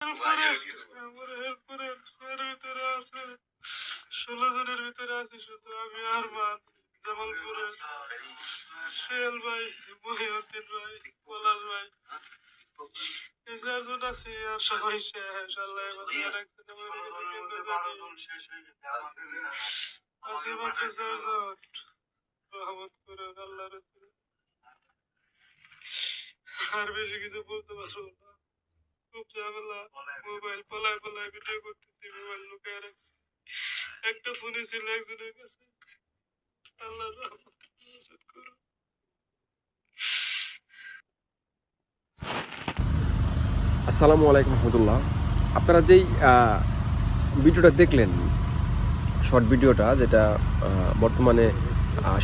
16 জনের ভিতরে আছি শুধু আমি আর মা। জামালপুরে সোহেল ভাই, মহিউদ্দিন ভাই, পলাশ ভাই, এই চারজন আছি। আর সবাই শেষ। আল্লাহ বাঁচিয়ে রাখছে না, মরে গেছে কেন্দ্র জানি। আছি মাত্র 4 জন। রহমত করে আল্লাহ রাসূল। আর বেশি কিছু বলতে পারবো না। খুব ঝামেলা। মোবাইল পালায় পালায় ভিডিও করতেছি, মোবাইল লুকায় রাখছি। একটা ফোনই ছিল একজনের কাছে। আল্লাহ রহমত করুন। আসসালামু আলাইকুম রহমতুল্লাহ। আপনারা যেই ভিডিওটা দেখলেন, শর্ট ভিডিওটা, যেটা বর্তমানে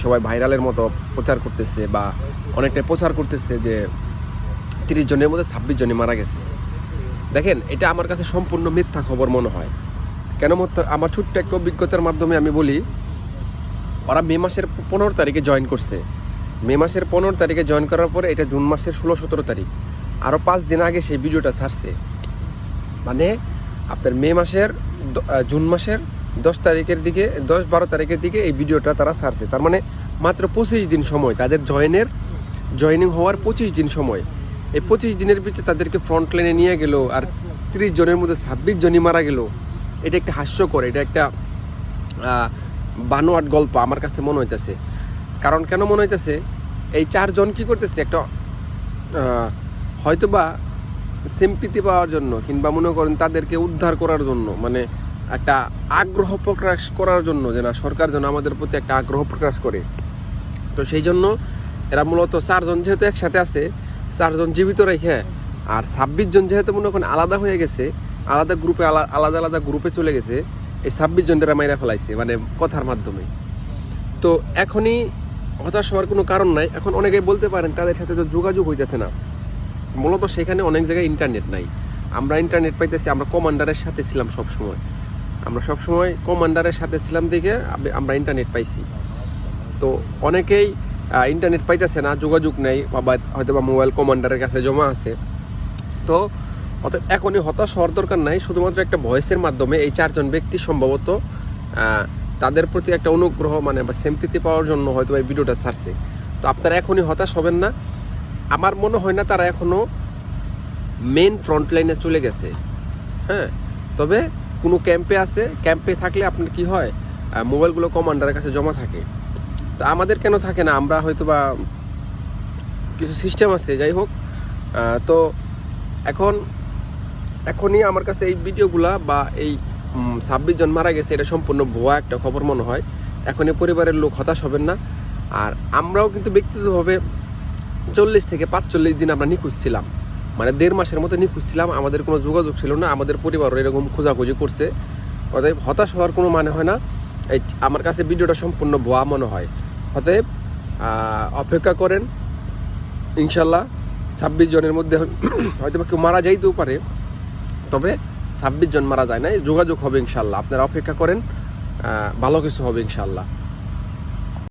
সবাই ভাইরালের মতো প্রচার করতেছে বা অনেকটাই প্রচার করতেছে যে 30 জনের মধ্যে 26 জনই মারা গেছে। দেখেন, এটা আমার কাছে সম্পূর্ণ মিথ্যা খবর মনে হয়। কেন? আমার ছোট্ট একটা অভিজ্ঞতার মাধ্যমে আমি বলি। ওরা মে মাসের 15 তারিখে জয়েন করছে। মে মাসের 15 তারিখে জয়েন করার পরে এটা জুন মাসের 16-17 তারিখ, আরও 5 দিন আগে সেই ভিডিওটা ছাড়ছে। মানে আপনার মে মাসের জুন মাসের 10 তারিখের দিকে, 10-12 তারিখের দিকে এই ভিডিওটা তারা ছাড়ছে। তার মানে মাত্র 25 দিন সময় তাদের জয়েনিং হওয়ার 25 দিন সময়। এই 25 দিনের ভিতরে তাদেরকে ফ্রন্ট লাইনে নিয়ে গেল, আর 30 জনের মধ্যে 26 জনই মারা গেল। এটা একটা হাস্যকর, এটা একটা বানোয়াট গল্প আমার কাছে মনে হইতেছে। কারণ কেন মনে হইতেছে, এই 4 জন কী করতেছে, একটা হয়তো বা সিম্পিতি পাওয়ার জন্য, কিংবা মনে করেন তাদেরকে উদ্ধার করার জন্য, মানে একটা আগ্রহ প্রকাশ করার জন্য, যে না, সরকার যেন আমাদের প্রতি একটা আগ্রহ প্রকাশ করে। তো সেই জন্য এরা মূলত 4 জন যেহেতু একসাথে আছে, 4 জন জীবিত রেখে, আর 26 জন যেহেতু মনে করেন আলাদা হয়ে গেছে, আলাদা গ্রুপে, আলাদা আলাদা গ্রুপে চলে গেছে, এই 26 জনেরা মাইরা ফেলাইছে, মানে কথার মাধ্যমে। তো এখনই হতাশ হওয়ার কোনো কারণ নাই। এখন অনেকেই বলতে পারেন তাদের সাথে তো যোগাযোগ হইতেছে না। মূলত সেখানে অনেক জায়গায় ইন্টারনেট নাই। আমরা ইন্টারনেট পাইতেছি, আমরা কমান্ডারের সাথে ছিলাম সবসময়। আমরা সবসময় কমান্ডারের সাথে ছিলাম দেখে আমরা ইন্টারনেট পাইছি। তো অনেকেই ইন্টারনেট পাইতেছে না, যোগাযোগ নেই, বা হয়তো বা মোবাইল কমান্ডারের কাছে জমা আছে। তো অর্থাৎ এখনই হতাশ হওয়ার দরকার নাই। শুধুমাত্র একটা ভয়েসের মাধ্যমে এই 4 জন ব্যক্তি সম্ভবত তাদের প্রতি একটা অনুগ্রহ, মানে বা সিম্পিতি পাওয়ার জন্য হয়তো এই ভিডিওটা ছাড়ছে। তো আপনারা এখনই হতাশ হবেন না। আমার মনে হয় না তারা এখনও মেন ফ্রন্ট লাইনে চলে গেছে। হ্যাঁ, তবে কোনো ক্যাম্পে আছে। ক্যাম্পে থাকলে আপনার কি হয়, মোবাইলগুলো কমান্ডারের কাছে জমা থাকে। তো আমাদের কেন থাকে না? আমরা হয়তো বা কিছু সিস্টেম আছে, যাই হোক। তো এখনই আমার কাছে এই ভিডিওগুলা বা এই 26 জন মারা গেছে, এটা সম্পূর্ণ ভুয়া একটা খবর মনে হয়। এখনই পরিবারের লোক হতাশ হবেন না। আর আমরাও কিন্তু ব্যক্তিগতভাবে 40 থেকে 45 দিন আমরা নিখোঁজ ছিলাম, মানে 1.5 মাসের মতো নিখোঁজ ছিলাম। আমাদের কোনো যোগাযোগ ছিল না, আমাদের পরিবারও এরকম খোঁজাখুঁজি করছে। অতএব হতাশ হওয়ার কোনো মানে হয় না। এই আমার কাছে ভিডিওটা সম্পূর্ণ ভুয়া মনে হয়। অতএব অপেক্ষা করেন, ইনশাল্লাহ 26 জনের মধ্যে হয়তো বা কেউ মারা যাইতেও পারে, তবে 26 জন মারা যায় না, যোগাযোগ হবে ইনশাল্লাহ। আপনারা অপেক্ষা করেন, ভালো কিছু হবে ইনশাল্লাহ।